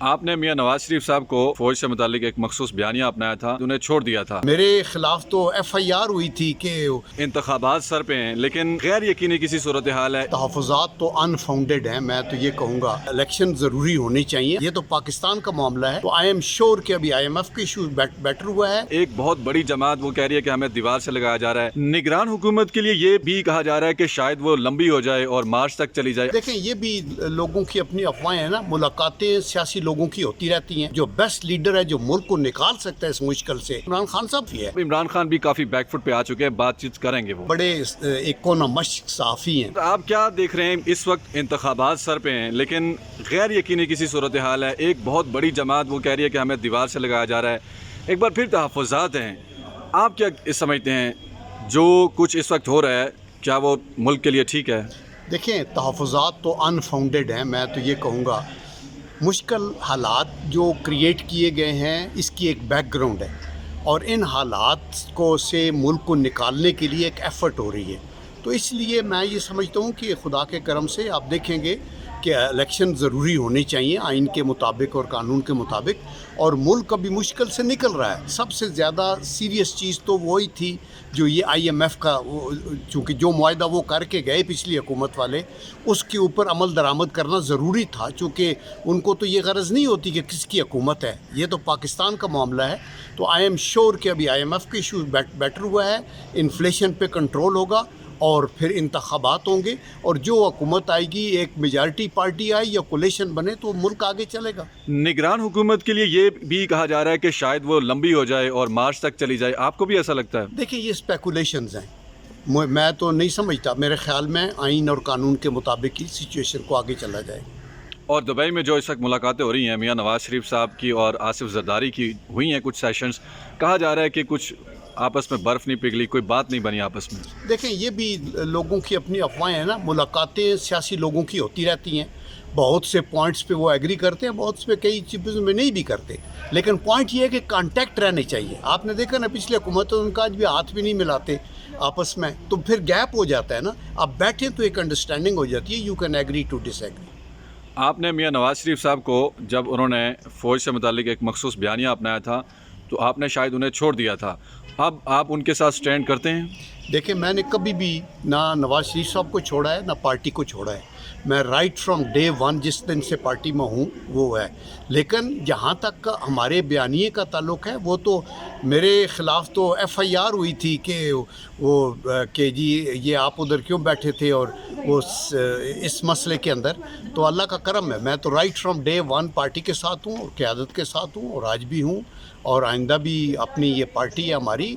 آپ نے میاں نواز شریف صاحب کو فوج سے متعلق ایک مخصوص بیانیہ اپنایا تھا، انہیں چھوڑ دیا تھا۔ میرے خلاف تو ایف آئی آر ہوئی تھی کہ انتخابات سر پہ ہیں لیکن غیر یقینی کسی صورتحال ہے۔ تحفظات تو ان فاؤنڈیڈ ہیں۔ میں تو یہ کہوں گا الیکشن ضروری ہونی چاہیے، یہ تو پاکستان کا معاملہ ہے۔ تو آئی ایم شیور کہ ابھی آئی ایم ایف کا ایشو بیٹر ہوا ہے۔ ایک بہت بڑی جماعت وہ کہہ رہی ہے کہ ہمیں دیوار سے لگایا جا رہا ہے۔ نگران حکومت کے لیے یہ بھی کہا جا رہا ہے کہ شاید وہ لمبی ہو جائے اور مارچ تک چلی جائے۔ دیکھیں یہ بھی لوگوں کی اپنی افواہیں ہیں نا، ملاقاتیں سیاسی لوگوں کی ہوتی رہتی ہیں۔ جو بیسٹ لیڈر ہے جو ملک کو نکال سکتا ہے اس مشکل سے، عمران خان صاحب ہی ہے۔ عمران خان بھی کافی بیک فٹ پہ آ چکے ہیں، بات چیت کریں گے وہ۔ بڑے ایک کونا مشق صحافی ہیں۔ آپ کیا دیکھ رہے ہیں؟ اس وقت انتخابات سر پہ ہیں لیکن غیر یقینی کسی صورتحال ہے۔ ایک بہت بڑی جماعت وہ کہہ رہی ہے کہ ہمیں دیوار سے لگایا جا رہا ہے۔ ایک بار پھر تحفظات ہیں۔ آپ کیا سمجھتے ہیں جو کچھ اس وقت ہو رہا ہے کیا وہ ملک کے لیے ٹھیک ہے؟ دیکھیں تحفظات تو ان فاؤنڈیڈ ہیں۔ میں تو یہ کہوں گا مشکل حالات جو کریٹ کیے گئے ہیں اس کی ایک بیک گراؤنڈ ہے، اور ان حالات کو سے ملک کو نکالنے کے لیے ایک ایفرٹ ہو رہی ہے۔ تو اس لیے میں یہ سمجھتا ہوں کہ خدا کے کرم سے آپ دیکھیں گے کہ الیکشن ضروری ہونی چاہیے آئین کے مطابق اور قانون کے مطابق، اور ملک ابھی مشکل سے نکل رہا ہے۔ سب سے زیادہ سیریس چیز تو وہی تھی جو یہ آئی ایم ایف کا، چونکہ جو معاہدہ وہ کر کے گئے پچھلی حکومت والے، اس کے اوپر عمل درآمد کرنا ضروری تھا، چونکہ ان کو تو یہ غرض نہیں ہوتی کہ کس کی حکومت ہے، یہ تو پاکستان کا معاملہ ہے۔ تو آئی ایم شیور کہ ابھی آئی ایم ایف کا ایشو بیٹر ہوا ہے، انفلیشن پہ کنٹرول ہوگا اور پھر انتخابات ہوں گے، اور جو حکومت آئے گی ایک میجارٹی پارٹی آئے یا کولیشن بنے تو ملک آگے چلے گا۔ نگران حکومت کے لیے یہ بھی کہا جا رہا ہے کہ شاید وہ لمبی ہو جائے اور مارچ تک چلی جائے۔ آپ کو بھی ایسا لگتا ہے؟ دیکھیں یہ اسپیکولیشنز ہیں، میں تو نہیں سمجھتا۔ میرے خیال میں آئین اور قانون کے مطابق ہی سچویشن کو آگے چلا جائے۔ اور دبئی میں جو اس وقت ملاقاتیں ہو رہی ہیں میاں نواز شریف صاحب کی اور آصف زرداری کی ہوئی ہیں کچھ سیشنز، کہا جا رہا ہے کہ کچھ آپس میں برف نہیں پگھلی، کوئی بات نہیں بنی آپس میں۔ دیکھیں یہ بھی لوگوں کی اپنی افواہیں ہیں نا، ملاقاتیں سیاسی لوگوں کی ہوتی رہتی ہیں۔ بہت سے پوائنٹس پہ وہ ایگری کرتے ہیں، بہت سے کئی چیزوں میں نہیں بھی کرتے، لیکن پوائنٹ یہ ہے کہ کانٹیکٹ رہنے چاہیے۔ آپ نے دیکھا نا پچھلی حکومتوں ان کا آج بھی ہاتھ بھی نہیں ملاتے آپس میں، تو پھر گیپ ہو جاتا ہے نا۔ آپ بیٹھیں تو ایک انڈرسٹینڈنگ ہو جاتی ہے، you can agree to disagree. آپ نے میاں نواز شریف صاحب کو جب انہوں نے فوج سے متعلق ایک مخصوص بیانیہ اپنایا تھا تو آپ نے شاید انہیں چھوڑ دیا تھا، اب آپ ان کے ساتھ سٹینڈ کرتے ہیں؟ دیکھیں میں نے کبھی بھی نہ نواز شریف صاحب کو چھوڑا ہے نہ پارٹی کو چھوڑا ہے۔ میں رائٹ فرام ڈے ون جس دن سے پارٹی میں ہوں وہ ہے، لیکن جہاں تک ہمارے بیانیے کا تعلق ہے وہ تو میرے خلاف تو ایف آئی آر ہوئی تھی کہ جی یہ آپ ادھر کیوں بیٹھے تھے، اور وہ اس مسئلے کے اندر تو اللہ کا کرم ہے، میں تو right from day one party کے ساتھ ہوں اور قیادت کے ساتھ ہوں، اور آج بھی ہوں اور آئندہ بھی اپنی یہ پارٹی ہے ہماری۔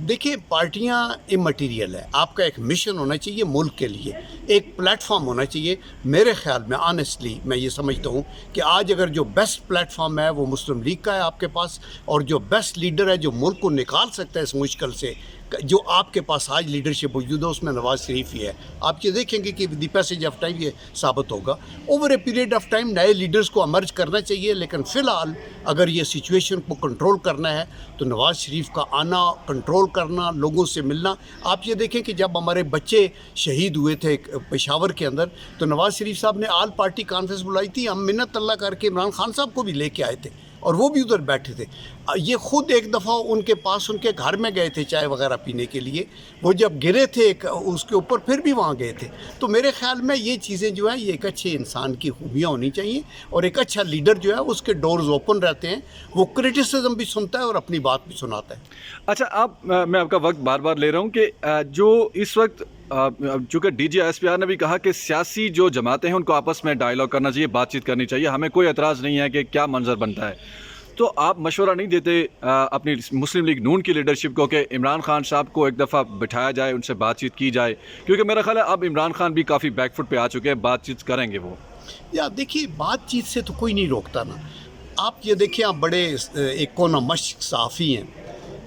دیکھیں پارٹیاں امٹیریل ہے، آپ کا ایک مشن ہونا چاہیے ملک کے لیے، ایک پلیٹ فارم ہونا چاہیے۔ میرے خیال میں آنیسٹلی میں یہ سمجھتا ہوں کہ آج اگر جو بیسٹ پلیٹ فارم ہے وہ مسلم لیگ کا ہے آپ کے پاس، اور جو بیسٹ لیڈر ہے جو ملک کو نکال سکتا ہے اس مشکل سے، جو آپ کے پاس آج لیڈرشپ موجود ہے اس میں نواز شریف ہی ہے۔ آپ یہ دیکھیں گے کہ دی پیسج آف ٹائم یہ ثابت ہوگا۔ Over a period of time نئے لیڈرز کو امرج کرنا چاہیے، لیکن فی الحال اگر یہ سچویشن کو کنٹرول کرنا ہے تو نواز شریف کا آنا، کنٹرول کرنا، لوگوں سے ملنا۔ آپ یہ دیکھیں کہ جب ہمارے بچے شہید ہوئے تھے پشاور کے اندر تو نواز شریف صاحب نے آل پارٹی کانفرنس بلائی تھی، ہم منت اللہ کر کے عمران خان صاحب کو بھی لے کے آئے تھے اور وہ بھی ادھر بیٹھے تھے۔ یہ خود ایک دفعہ ان کے پاس ان کے گھر میں گئے تھے چائے وغیرہ پینے کے لیے، وہ جب گرے تھے اس کے اوپر پھر بھی وہاں گئے تھے۔ تو میرے خیال میں یہ چیزیں جو ہیں یہ ایک اچھے انسان کی خوبیاں ہونی چاہیے، اور ایک اچھا لیڈر جو ہے اس کے ڈورز اوپن رہتے ہیں، وہ کرٹیسزم بھی سنتا ہے اور اپنی بات بھی سناتا ہے۔ اچھا میں آپ کا وقت بار بار لے رہا ہوں کہ جو اس وقت چونکہ D G S P R نے بھی کہا کہ سیاسی جو جماعتیں ہیں ان کو آپس میں ڈائیلاگ کرنا چاہیے، بات چیت کرنی چاہیے، ہمیں کوئی اعتراض نہیں ہے کہ کیا منظر بنتا ہے، تو آپ مشورہ نہیں دیتے اپنی مسلم لیگ نون کی لیڈرشپ کو کہ عمران خان صاحب کو ایک دفعہ بٹھایا جائے، ان سے بات چیت کی جائے؟ کیونکہ میرا خیال ہے اب عمران خان بھی کافی بیک فٹ پہ آ چکے ہیں، بات چیت کریں گے وہ۔ یا دیکھیے بات چیت سے تو کوئی نہیں روکتا نا۔ آپ یہ دیکھیں آپ بڑے ایک کونا مشق صحافی ہیں،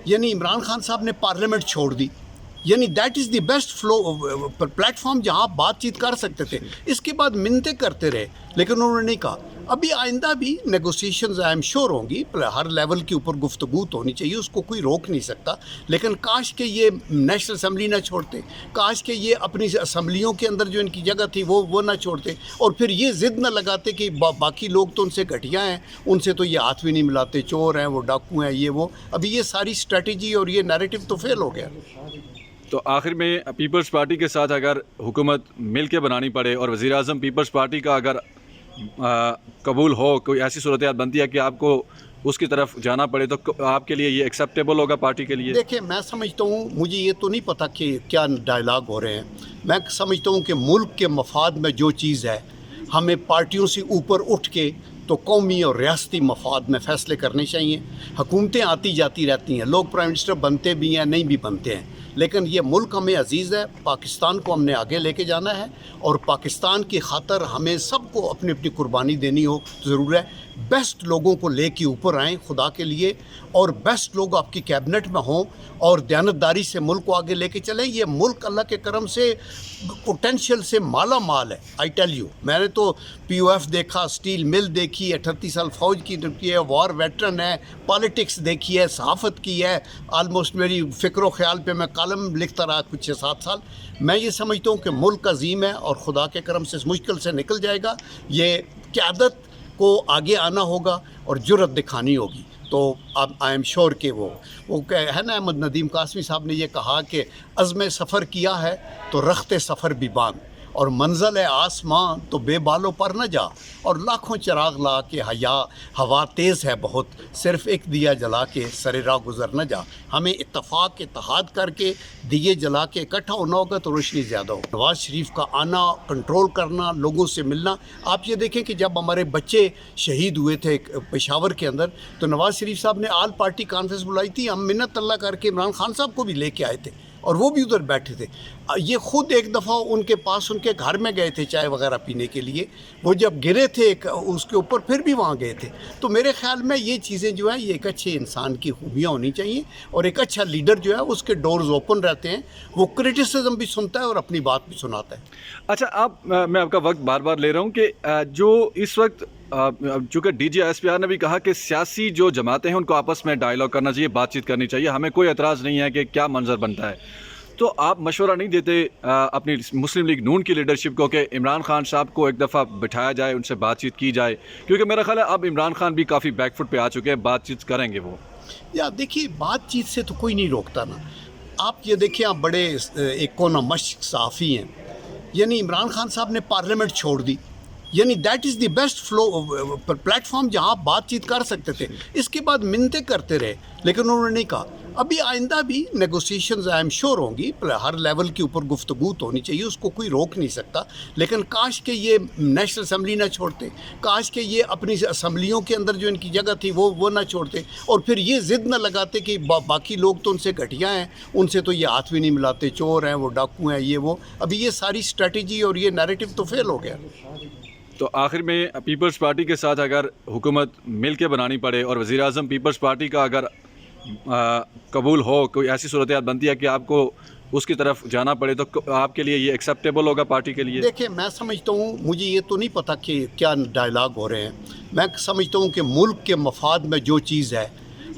یعنی عمران خان صاحب نے پارلیمنٹ چھوڑ دی، یعنی that is the best plate form جہاں آپ بات چیت کر سکتے تھے۔ اس کے بعد منتیں کرتے رہے لیکن انہوں نے نہیں کہا ابھی آئندہ بھی نیگوسیشنز آئی ایم شور ہوں گی، ہر لیول کے اوپر گفتگو تو ہونی چاہیے، اس کو کوئی روک نہیں سکتا، لیکن کاش کہ یہ نیشنل اسمبلی نہ چھوڑتے، کاش کہ یہ اپنی اسمبلیوں کے اندر جو ان کی جگہ تھی وہ نہ چھوڑتے، اور پھر یہ ضد نہ لگاتے کہ باقی لوگ تو ان سے گھٹیا ہیں، ان سے تو یہ ہاتھ بھی نہیں ملاتے، چور ہیں، وہ ڈاکو ہیں، یہ وہ. ابھی یہ ساری اسٹریٹجی اور یہ نیریٹو تو فیل ہو گیا. تو آخر میں پیپلز پارٹی کے ساتھ اگر حکومت مل کے بنانی پڑے اور وزیر اعظم پیپلز پارٹی کا اگر قبول ہو، کوئی ایسی صورتحال بنتی ہے کہ آپ کو اس کی طرف جانا پڑے، تو آپ کے لیے یہ ایکسیپٹیبل ہوگا پارٹی کے لیے؟ دیکھیں، میں سمجھتا ہوں، مجھے یہ تو نہیں پتہ کہ کیا ڈائلاگ ہو رہے ہیں، میں سمجھتا ہوں کہ ملک کے مفاد میں جو چیز ہے، ہمیں پارٹیوں سے اوپر اٹھ کے تو قومی اور ریاستی مفاد میں فیصلے کرنے چاہیے. حکومتیں آتی جاتی رہتی ہیں، لوگ پرائم منسٹر بنتے بھی ہیں، نہیں بھی بنتے ہیں، لیکن یہ ملک ہمیں عزیز ہے، پاکستان کو ہم نے آگے لے کے جانا ہے، اور پاکستان کی خاطر ہمیں سب کو اپنی اپنی قربانی دینی ہو ضرور ہے. بیسٹ لوگوں کو لے کے اوپر آئیں خدا کے لیے، اور بیسٹ لوگ آپ کی کیبنٹ میں ہوں، اور دیانتداری سے ملک کو آگے لے کے چلیں. یہ ملک اللہ کے کرم سے پوٹینشیل سے مالا مال ہے. آئی ٹیل یو، میں نے تو پی او ایف دیکھا، اسٹیل مل دیکھی ہے، 38 سال فوج کی ہے، وار ویٹرن ہے، پالیٹکس دیکھی ہے، صحافت کی ہے، آلموسٹ میری فکر و خیال پہ میں کالم لکھتا رہا کچھ 6-7 سال. میں یہ سمجھتا ہوں کہ ملک عظیم ہے، اور خدا کے کرم سے اس مشکل سے نکل جائے گا. یہ قیادت کو آگے آنا ہوگا اور جرأت دکھانی ہوگی. تو اب آئی ایم شور کہ وہ ہے نا، احمد ندیم قاسمی صاحب نے یہ کہا کہ عزم سفر کیا ہے تو رخت سفر بھی باندھ، اور منزل ہے آسمان تو بے بالوں پر نہ جا، اور لاکھوں چراغ لا کے ہوا تیز ہے بہت، صرف ایک دیا جلا کے سر راہ گزر نہ جا. ہمیں اتفاق اتحاد کر کے دیے جلا کے اکٹھا ہونا ہوگا تو روشنی زیادہ ہو. نواز شریف کا آنا، کنٹرول کرنا، لوگوں سے ملنا. آپ یہ دیکھیں کہ جب ہمارے بچے شہید ہوئے تھے پشاور کے اندر، تو نواز شریف صاحب نے آل پارٹی کانفرنس بلائی تھی. ہم منت اللہ کر کے عمران خان صاحب کو بھی لے کے آئے تھے، اور وہ بھی ادھر بیٹھے تھے. یہ خود ایک دفعہ ان کے پاس ان کے گھر میں گئے تھے چائے وغیرہ پینے کے لیے. وہ جب گرے تھے اس کے اوپر، پھر بھی وہاں گئے تھے. تو میرے خیال میں یہ چیزیں جو ہیں، یہ ایک اچھے انسان کی خوبیاں ہونی چاہیے، اور ایک اچھا لیڈر جو ہے اس کے ڈورز اوپن رہتے ہیں، وہ کرٹیسزم بھی سنتا ہے اور اپنی بات بھی سناتا ہے. اچھا، میں آپ کا وقت بار بار لے رہا ہوں کہ جو اس وقت چونکہ D G S P R نے بھی کہا کہ سیاسی جو جماعتیں ہیں ان کو آپس میں ڈائلاگ کرنا چاہیے، بات چیت کرنی چاہیے، ہمیں کوئی اعتراض نہیں ہے کہ کیا منظر بنتا ہے. تو آپ مشورہ نہیں دیتے اپنی مسلم لیگ نون کی لیڈرشپ کو کہ عمران خان صاحب کو ایک دفعہ بٹھایا جائے، ان سے بات چیت کی جائے؟ کیونکہ میرا خیال ہے اب عمران خان بھی کافی بیک فٹ پہ آ چکے ہیں، بات چیت کریں گے وہ. یا دیکھیے، بات چیت سے تو کوئی نہیں روکتا نا. آپ یہ دیکھیں، آپ بڑے ایک کونا مشق صحافی ہیں، یعنی عمران خان صاحب نے پارلیمنٹ چھوڑ دی، یعنی that is the best plate form جہاں آپ بات چیت کر سکتے تھے. اس کے بعد منتیں کرتے رہے، لیکن انہوں نے نہیں کہا. ابھی آئندہ بھی نیگوسیشنز آئی ایم شور ہوں گی، ہر لیول کے اوپر گفتگو تو ہونی چاہیے، اس کو کوئی روک نہیں سکتا، لیکن کاش کہ یہ نیشنل اسمبلی نہ چھوڑتے، کاش کہ یہ اپنی اسمبلیوں کے اندر جو ان کی جگہ تھی وہ نہ چھوڑتے، اور پھر یہ ضد نہ لگاتے کہ باقی لوگ تو ان سے گھٹیا ہیں، ان سے تو یہ ہاتھ بھی نہیں ملاتے، چور ہیں، وہ ڈاکو ہیں، یہ وہ. ابھی یہ ساری اسٹریٹجی اور یہ نیریٹو تو فیل ہو گیا. تو آخر میں پیپلز پارٹی کے ساتھ اگر حکومت مل کے بنانی پڑے اور وزیر اعظم پیپلز پارٹی کا اگر قبول ہو، کوئی ایسی صورتحال بنتی ہے کہ آپ کو اس کی طرف جانا پڑے، تو آپ کے لیے یہ ایکسیپٹیبل ہوگا پارٹی کے لیے؟ دیکھیں، میں سمجھتا ہوں، مجھے یہ تو نہیں پتہ کہ کیا ڈائلاگ ہو رہے ہیں. میں سمجھتا ہوں کہ ملک کے مفاد میں جو چیز ہے،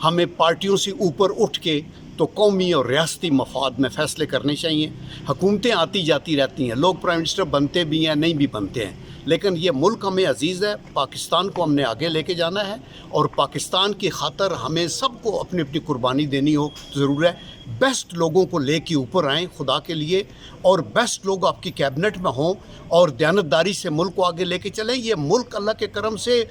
ہمیں پارٹیوں سے اوپر اٹھ کے تو قومی اور ریاستی مفاد میں فیصلے کرنے چاہیے. حکومتیں آتی جاتی رہتی ہیں، لوگ پرائم منسٹر بنتے بھی ہیں، نہیں بھی بنتے ہیں، لیکن یہ ملک ہمیں عزیز ہے، پاکستان کو ہم نے آگے لے کے جانا ہے، اور پاکستان کی خاطر ہمیں سب کو اپنی اپنی قربانی دینی ہو ضرور ہے. بیسٹ لوگوں کو لے کے اوپر آئیں خدا کے لیے، اور بیسٹ لوگ آپ کی کیبنٹ میں ہوں، اور دیانتداری سے ملک کو آگے لے کے چلیں. یہ ملک اللہ کے کرم سے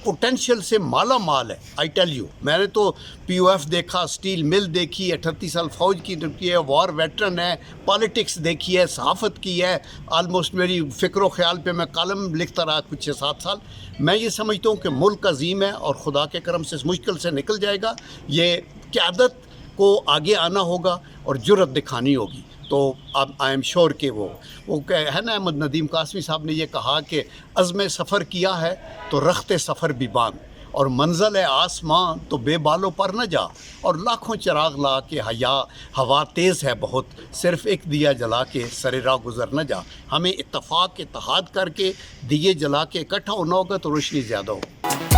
پوٹینشیل سے مالا مال ہے. آئی ٹیل یو، میں نے تو پی او ایف دیکھا، اسٹیل مل دیکھی ہے، 38 سال فوج کی ہے، وار ویٹرن ہے، پالیٹکس دیکھی ہے، صحافت کی ہے، آلموسٹ میری فکر و خیال پہ میں کالم لکھتا رہا کچھ 6-7 سال. میں یہ سمجھتا ہوں کہ ملک عظیم ہے، اور خدا کے کرم سے اس مشکل سے نکل جائے گا. یہ قیادت کو آگے آنا ہوگا اور جرأت دکھانی ہوگی. تو اب آئی ایم شور کہ وہ ہے نا، احمد ندیم قاسمی صاحب نے یہ کہا کہ عزم سفر کیا ہے تو رخت سفر بھی باندھ، اور منزل ہے آسمان تو بے بالوں پر نہ جا، اور لاکھوں چراغ لا کے ہوا تیز ہے بہت، صرف ایک دیا جلا کے سر راہ گزر نہ جا۔ ہمیں اتفاق اتحاد کر کے دیے جلا کے اکٹھا ہونا ہوگا تو روشنی زیادہ ہوگی۔